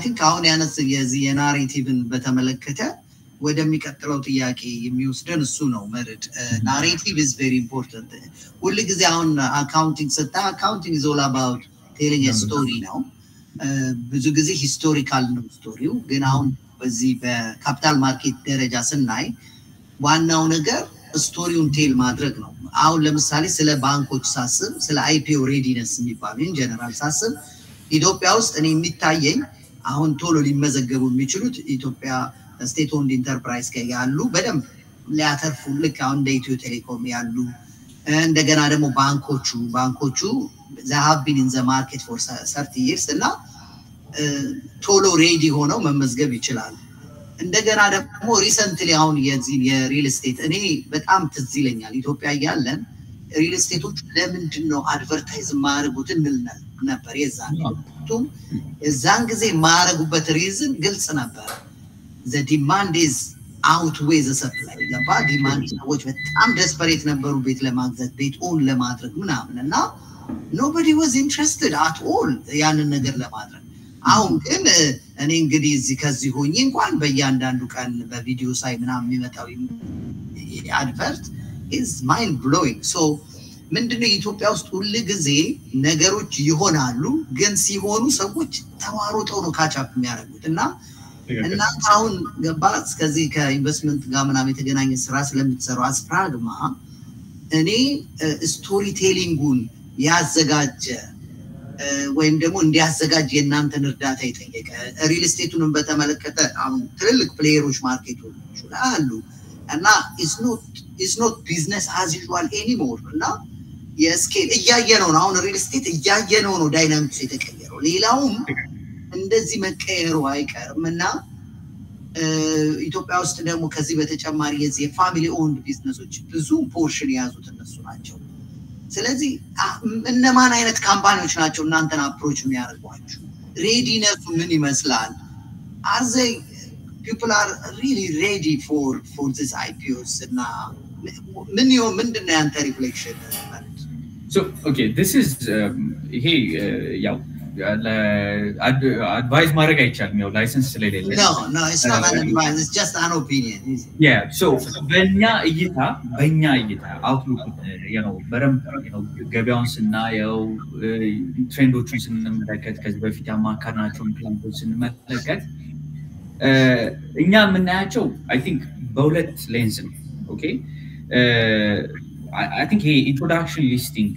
think አሁን ያነስ የዚህ የናሬቲቭን በተመለከተ ወደሚቀጥለው ጥያቄ የሚወስደን እሱ ነው መርድ narrative is very important ሁሉ ጊዜ አሁን accounting is all about telling a story now ብዙ ጊዜ ሂስቶሪካል ነው ስቶሪው ግን አሁን በዚህ በካፒታል ማርኬት ደረጃ ስናይ ዋናው ነገር ስቶሪውን ቴል ማድረግ ነው አሁን ለምሳሌ ስለ ባንኮች ሳስብ ስለ IPO readiness የሚባለው in general ሳስብ ኢትዮጵያ ውስጥ እኔ የሚታየኝ አሁን ቶሎ ሊመዘገቡ የሚችሉት ኢትዮጵያ state owned enterprise ያሉ በደንብ ሊያተርፉ ልክ አሁን እንደ ኢትዮ ቴሌኮም ያሉ እንደገና ደግሞ ባንኮቹ they have been in the market for 30 years እና ቶሎ ሬዲ ሆነው መመዝገብ ይችላል እንደገና ደግሞ ሪሰንትሊ አሁን የዚህ የሪል ስቴት እኔ በጣም ትዝ ይለኛል ኢትዮጵያ ያለን ሪል ስቴቶች ለምንድን ነው አድቨርታይዝ ማረጉት ነበር የዛን ጊዜ ማረጉበት ሪዝን ግልጽ ነበር the demand is outweighs the supply ገባ ዲማንድ ሰዎች በጣም desperate ነበሩ ቤት ለማግዛት ቤት ኦን ለማድረግ ምናምንና nobody was interested at all ያንን ነገር ለማድረግ አሁን ግን እኔ እንግዲህ እዚህ ከዚህ ሆኜ እንኳን በእያንዳንዱ ቀን በቪዲዮ ሳይ ምናምን የሚመጣው advert is mind blowing so ምንድነው ኢትዮጵያ ውስጥ ሁሉ ጊዜ ነገሮች ይሆናሉ ግን ሲሆኑ ሰዎች ተዋሮጠው ነው ካቻፕ የሚያደርጉትና እና አሁን ገባስ ከዚህ ከኢንቨስትመንት ጋር ምናምን የተገናኘ ስራ ስለምትሰሩ አስፕራግማ እኔ ስቶሪ ቴሊንጉን ያዘጋጀ ወይም ደግሞ እንዲያዘጋጅ የናንተን እርዳታ ይጠየቀ ሪል ስቴቱንም በተመለከተ አሁን ትልልቅ ፕሌየሮች ማርኬቶች አሉ እና it's not business as usual anymore እና የስኬል እያየነው ነው አሁን ሪል ስቴት እያየነው ነው ዳይናሚክስ የተቀየረው ሌላውም እንደዚህ መቀየሩ አይቀርምና ኢትዮጵያ ውስጥ ደግሞ ከዚህ በተጨማሪ የዚህ ፋሚሊ ኦውንድ ቢዝነሶች ብዙ ፖርሽን ያዙት እነሱ ናቸው ስለዚህ እነማን አይነት ካምፓኒዎች ናቸው እናንተን አፕሮች የሚያደርጓችሁ ሬዲነሱ ምን ይመስላል are they people are really ready for this IPOs እና ምንድነው ያንተ ሪፍሌክሽን so okay this is ያው advice ማድረግ አይቻልም ያው ላይሰንስ ስለሌለ no it's not an advice it's just an opinion yeah so በእኛ እይታ outlook በረም ገበያውን ስናየው ትሬንዶቹን ስንመለከት ከዚህ በፊት ያማከርናቸውን ፕላኖች ስንመለከት እኛ የምናያቸው I think በሁለት ሌንስ ነው okay I think introduction listing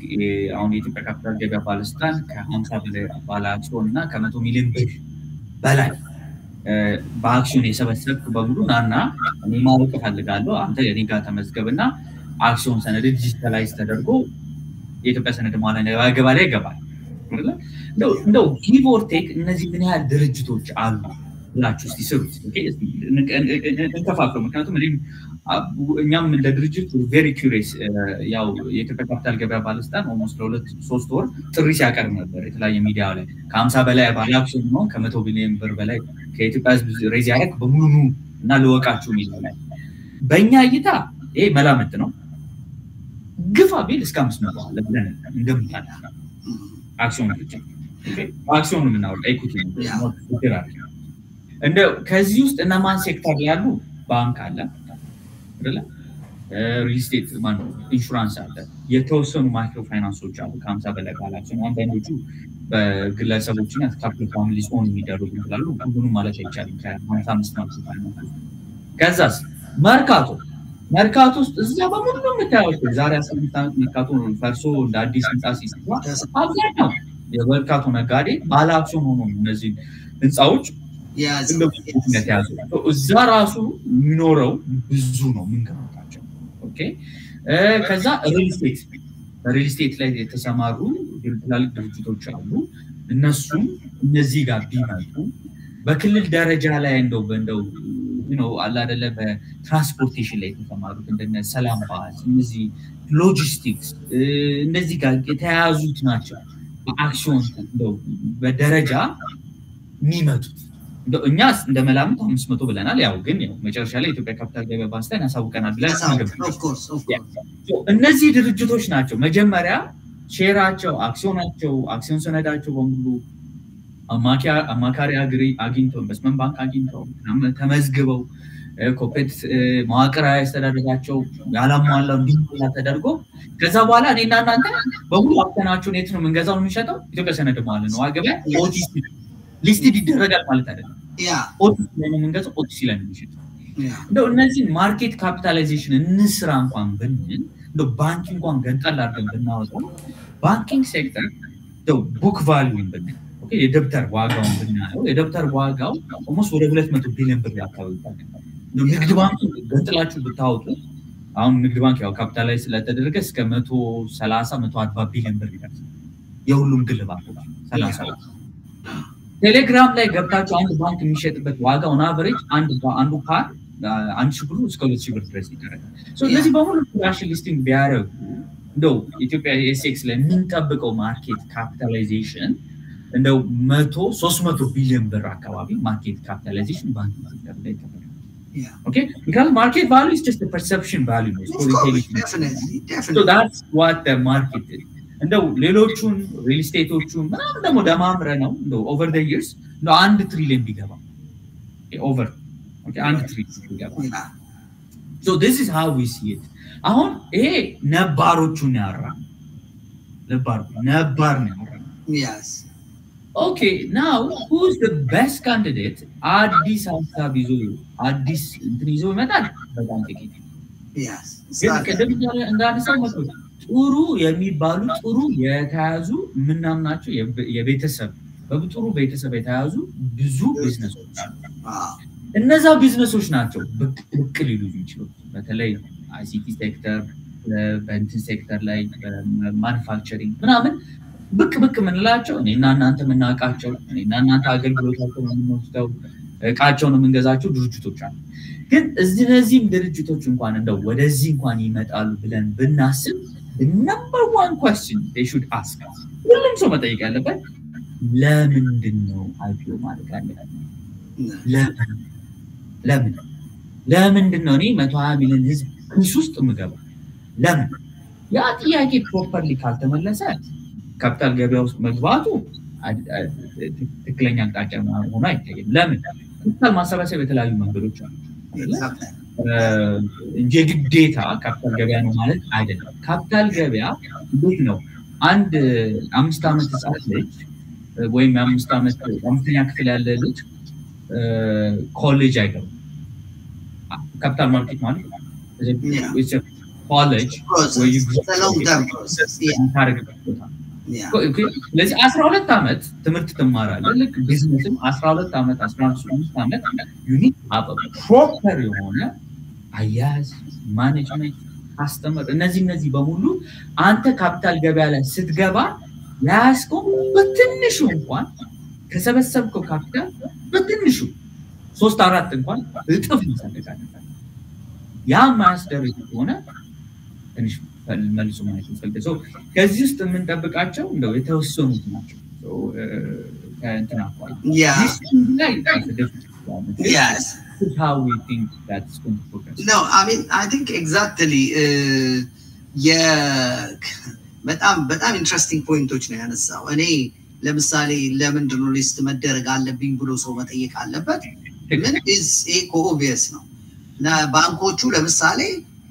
on የኢትዮጵያ ካፒታል ገበያ ባለስልጣን ከ50 በላይ ባለአክሲዮን እና ከ100 ሚሊዮን ብር በላይ በአክሲዮን የሰበሰብኩ በሙሉ ናና እኔ ማወቅ ፈልጋለሁ አንተ የኔ ጋር ተመዝገብና አክሲዮን ሰነድ ዲጂታላይዝ ተደርጎ የኢትዮጵያ ሰነድ ማለት ነው ያገባ ላይ ይገባል እንደው ጊቭ ኦር ቴክ እነዚህ ምን ያህል ድርጅቶች አሉ ብላችሁ እስቲ ስሩት ኦኬ እንከፋፈሉ ምክንያቱም እኛም እንደ ድርጅት very curious ያው የኢትዮጵያ ካፒታል ገበያ ባለስልጣን almost ለ2-3 ወር ጥሪ ሲያቀርብ ነበር የተለያየ ሚዲያ ላይ ከ50 በላይ ባለአክሲዮን ነው ከ100 ቢሊዮን ብር በላይ ከኢትዮጵያ ህዝብ ሬዝ ያደረግ በሙሉ እና ለወቃችሁ ሚዲያ ላይ በእኛ እይታ ይሄ መላመት ነው ግፋ ቢል እስከ 500 አለ ብለን እንደምታና አክሲዮን ብቻ አክሲዮን ምን ነው ኢኩዊቲ ነው እንደው ከዚህ ውስጥ እነማን ሴክተር ያሉ ባንክ አለ አይደለ ሪል ስቴት ማለት ኢንሹራንስ አለ የተወሰኑ ማይክሮ ፋይናንሶች አሉ ከ50 በላይ ባላቸው አንዳንዶቹ በግለሰቦችና ካፒታል ፋሚሊስ ኦን የሚደረጉ ይችላሉ ሁሉንም ማለት አይቻልም ከ55 ማለት ነው ከዛስ መርካቶ ውስጥ እዛ በሙሉ የምታዩት ዛሬ 18 ዓመት መርካቶ ፈርሶ እንደ አዲስ ህንጻ ሲሰራ አብዛኛው የመርካቶ ነጋዴ ባለአክሲዮን ሆኖ እነዚህ ህንጻዎች እዛ ራሱ የሚኖረው ብዙ ነው ምንገራቸው ኦኬ ከዛ ሪል ስቴት ላይ የተሰማሩ ትላልቅ ድርጅቶች አሉ እነሱም እነዚህ ጋር ቢመጡ በክልል ደረጃ ላይ እንደው አላ አይደለ በትራንስፖርቴሽን ላይ የተሰማሩት እንደነ ሰላም ባስ እነዚህ ሎጂስቲክስ እነዚህ ጋር የተያዙት ናቸው በአክሲዮን እንደው በደረጃ የሚመጡት እኛስ እንደመላምት 500 ብለናል ያው ግን ያው መጨረሻ ላይ ኢትዮጵያ ካፒታል ገበያ ባለስልጣን ያሳውቀናል ብለን of course እነዚህ ድርጅቶች ናቸው መጀመሪያ ሼራቸው አክሲዮን ሰነዳቸው በሙሉ አማካሪ አግኝተው ኢንቨስትመንት ባንክ አግኝተው ተመዝግበው ኮርፖሬት መዋቅራዊ አስተዳደራቸው ያላሟላው እንዲሞላ ተደርጎ ከዛ በኋላ እኔና እናንተ በሙሉ አክተናቸውን የት ነው የምንገዛው የምንሸጠው ኢትዮጵያ ሰነድ ማለት ነው ገበያ ኦቲሲ ሊስትድ ይደረጋል ማለት አይደለም ኦቲሲ ላይ ነው የምንገዛው ኦቲሲ ላይ ነው የምንሸጠው እንደው እነዚህ ማርኬት ካፒታላይዜሽን እንስራ እንኳን ብንል እንደው ባንክ እንኳን ገንጠል አድርገን ብናወጣው ባንኪንግ ሴክተር ቡክ ቫልዩን ብንል ኦኬ የደብተር ዋጋውን ብናየው የደብተር ዋጋው almost ወደ 200 ቢሊዮን ብር ያካባቢ ይታወቃል ንግድ ባንክ ገንጥላችሁ ብታወጡ አሁን ንግድ ባንክ ያው ካፒታላይዝ ስለተደረገ እስከ 130 140 ቢሊዮን ብር ይደርሳል የሁሉም ግል ባንኮች 30 ቴሌግራም ላይ ገብታችሁ አንድ ባንክ የሚሸጥበት ዋጋ on average አንዱ ካር 1000 ብር እስከ 2000 ብር ድረስ ይደረጋል ሶ እነዚህ በሙሉ ፍላሽ ሊስቲንግ ቢያረጉ እንደው ኢትዮጵያ ኤስኤክስ ላይ የምንጠብቀው ማርኬት ካፒታላይዜሽን እንደው 300 ቢሊዮን ብር አካባቢ ማርኬት ካፒታላይዜሽን ባንክ ሴክተር ላይ ተፈጠረ okay because market value is just the perception value definitely so that's what the market is እንደው ሌሎቹን ሪል ስቴቶቹን ምናምን ደግሞ ደማምረ ነው እንደው over the years እንደው 1 ትሪሊዮን ቢገባ over okay 1 ትሪሊዮን ቢገባ so this is how we see it አሁን ይሄ ነባሮቹን ያራ ነባር ነው yes okay now who's the best candidate አዲስ ሀሳብ ይዞ አዲስ እንትን ይዞ ይመጣል በጣም ጥቂት yes ከደም እንዳነሳው መጥቶ ጥሩ የሚባሉ ጥሩ የተያዙ ምናምናቸው የቤተሰብ በጥሩ ቤተሰብ የተያዙ ብዙ ቢዝነሶች አሉ እነዛ ቢዝነሶች ናቸው ብቅ ሊሉ ይችላሉ በተለይ አይሲቲ ሴክተር በእንትን ሴክተር ላይ በማኑፋክቸሪንግ ምናምን ብቅ ምንላቸው እኔና እናንተ ምናቃቸው እኔና እናንተ አገልግሎታቸው ምንወስደው እቃቸውን ምንገዛቸው ድርጅቶች አሉ ግን እነዚህም ድርጅቶች እንኳን እንደው ወደዚህ እንኳን ይመጣሉ ብለን ብናስብ the number one question they should ask ሁሉም ሰው መጠየቅ ያለበት ለምንድነው አይፒኦ ማለት ለምንድነው እኔ 120 ሚሊዮን ህዝብ ክስ ውስጥ ምገባ ለምን ያ ጥያቄ ፕሮፐርሊ ካልተመለሰ ካፒታል ገበያ ውስጥ መግባቱ ትክክለኛ አቅጣጫ ሆኖ አይታየም ለምን ካፒታል ማሰባሰብ የተለያዩ መንገዶች አሉ እንጂ ግዴታ ካፒታል ገበያ ነው ማለት አይደለም ካፒታል ገበያ እንዴት ነው አንድ 5 አመት ህፃን ልጅ ወይም 5 አመት 5ኛ ክፍል ያለ ልጅ ኮሌጅ አይገባም ካፒታል ማርኬት ማለት it's a college where you grow a long term process okay ለዚህ 12 አመት ትምህርት ትማራለህ ልክ ቢዝነስም 12 አመት 13 አመት you need to have a proper የሆነ አያዝ ማኔጅመንት ካስተመር እነዚህ በሙሉ አንተ ካፒታል ገበያ ላይ ስትገባ ያስቆም በትንሹ እንኳን ከሰበሰብከው ካፒታል በትንሹ 3-4 እንኳን እጥፍ ይሰጣል ያ ማስተርት ሆነ ትንሽ መልሶ ማለት ነው so ከዚህ ውስጥ ምን ተጠብቃቸው እንደው የተወሰኑት ናቸው so እንትና yes how we think that's going to progress no I think exactly በጣም ኢንትረስቲንግ ፖይንቶች ነው ያነሳው እኔ ለምሳሌ ለምንድን ነው ሊስት መደረግ አለብኝ ብሎ ሰው መጠየቅ አለበት ምን is obvious ነው እና ባንኮቹ ለምሳሌ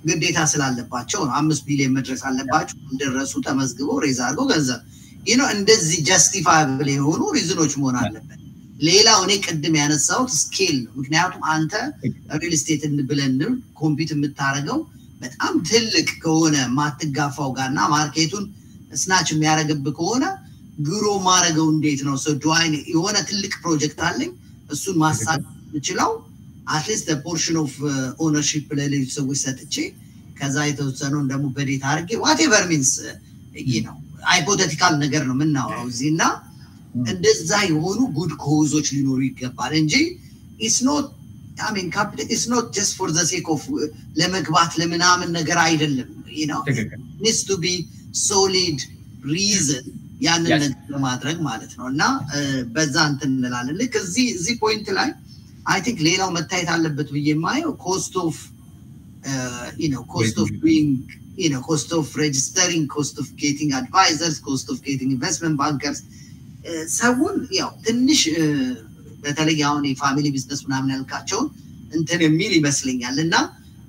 ግዴታ ስላለባቸው 5 ቢሊዮን መድረስ አለባቸው እንደረሱ ተመዝግበው ሬዝ አድርገው ገንዘብ እንደዚህ ጀስቲፋይብል የሆኑ ሪዝኖች መሆን አለበት ሌላው እኔ ቅድም ያነሳው ስኬል ነው ምክንያቱም አንተ ሪል ስቴት ብለን ኮምፒት የምታረገው በጣም ትልቅ ከሆነ ማትጋፋው ጋርና ማርኬቱን ስናች የሚያረግብ ከሆነ ግሮ ማረገው እንዴት ነው so do I የሆነ ትልቅ ፕሮጀክት አለኝ እሱን ማሳካት ይችላል at least the portion of ownership ለሌሎች ሰዎች ሰጥቼ ከዛ የተወሰነው ደግሞ በዴታ አርጌ whatever means hypothetical ነገር ነው ምናወራው እዚህና እንደዛ የሆኑ good causes ሊኖሩ ይገባል እንጂ it's not capital is not just for the sake of ለመግባት ለምናምን ነገር አይደለም needs to be solid reason ያንን ነገር ለማድረግ ማለት ነውና በዛ እንትን እንላለን ልክ እዚህ ፖይንት ላይ I think ሌላው መታየት አለበት በየማየው cost of doing cost of registering cost of getting advisors cost of getting investment bankers ሰውን ያው ትንሽ በተለይ አሁን የፋሚሊ ቢዝነስ ምናምን ያልካቸው እንትን የሚል ይመስለኛልና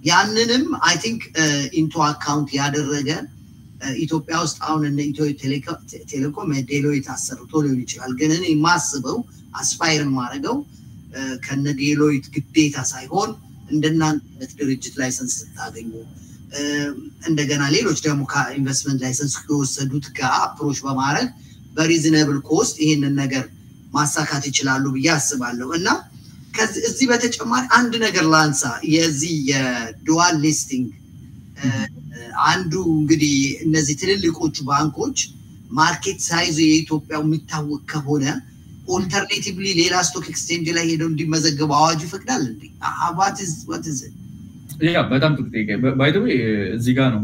ያንንም አይ ቲንክ ኢንቱ አካውንት ያደረገ ኢትዮጵያ ውስጥ አሁን እነ ኢትዮ ቴሌኮም ዴሎይት አሰርቶ ሊሆን ይችላል ግን እኔ ማስበው አስፓየር ማድረገው ከነ ዴሎይት ግዴታ ሳይሆን እንደናንተ ድርጅት ላይሰንስ ታገኙ እንደገና ሌሎች ደግሞ ከኢንቨስትመንት ላይሰንስ ከወሰዱት ጋር አፕሮች በማድረግ በሪዝነብል ኮስት ይሄንን ነገር ማሳካት ይችላሉ ብዬ አስባለሁ እና ከዚህ በተጨማሪ አንድ ነገር ላንሳ የዚህ የዱዋል ሊስቲንግ አንዱ እንግዲህ እነዚህ ትልልቆቹ ባንኮች ማርኬት ሳይዙ የኢትዮጵያው የሚታወቅ ከሆነ ኦልተርኔቲቭሊ ሌላ ስቶክ ኤክስቼንጅ ላይ ሄደው እንዲመዘገቡ አዋጅ ይፈቅዳል እንዴ what is it ያ በጣም ጥሩ ጥያቄ ባይ ዘ ዌይ እዚህ ጋር ነው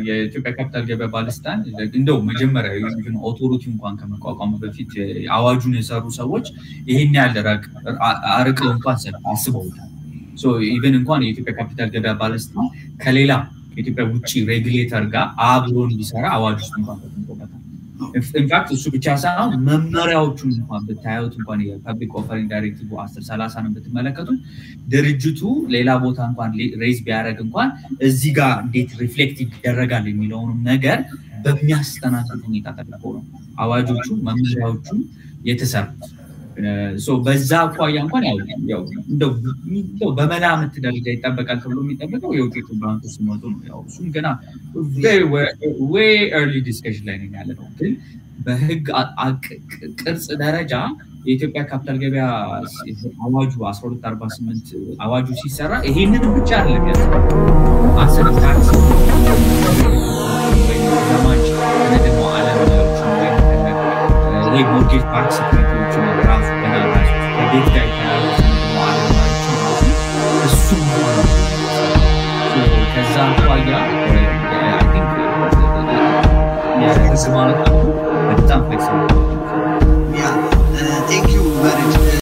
የኢትዮጵያ ካፒታል ገበያ ባለስልጣን እንደው መጀመሪያ የዩኒቨርሲቲ ኦቶሪቲ እንኳን ከመቋቋሙ በፊት አዋጁን የሰሩ ሰዎች ይሄን ያለ አርቀው እንኳን አስበውታል ሶ ኢቨን እንኳን የኢትዮጵያ ካፒታል ገበያ ባለስልጣን ከሌላ ከኢትዮጵያ ውጪ ሬጉሌተር ጋር አብሮ እንዲሰራ አዋጅ ውስጥ እንኳን ተቀምጦበታል ኢንፋክት እሱ ብቻ ሳይሆን መመሪያዎቹን እንኳን በታዩት እንኳን የፐብሊክ ኦፈሪንግ ዳይሬክቲቭ 1030 ነው በተመለከቱ ድርጅቱ ሌላ ቦታ እንኳን ሬዝ ቢያደርግ እንኳን እዚህ ጋር እንዴት ሪፍሌክት ይደረጋል የሚለውን ነገር በሚያስተናግድ ሁኔታ ተደርጎ ነው አዋጆቹ መመሪያዎቹ የተሰሩት ሶ በዛ አቋያ እንኳን ያው እንደው በመላምት ደረጃ ይጠበቃል ተብሎ የሚጠበቀው የውጤቱ ባንኩ ሲመጡ ነው ያው እሱም ገና way early discussion ላይ ነው ያለው ግን በህግ ቅርጽ ደረጃ የኢትዮጵያ ካፒታል ገበያ አዋጁ 1248 አዋጁ ሲሰራ ይሄንን ብቻ አይደለም ያለው አሰር ታክስ ወይ ዘማች ደግሞ ዓለም ላይ ሞርጌጅ ባንክ ሴኩሪቲዎች ራሱ በናራስ በቤት ጋር ያለው እሱ ከዛ አቋያ I think የህግ ማለት በጣም ፍሌክሲብል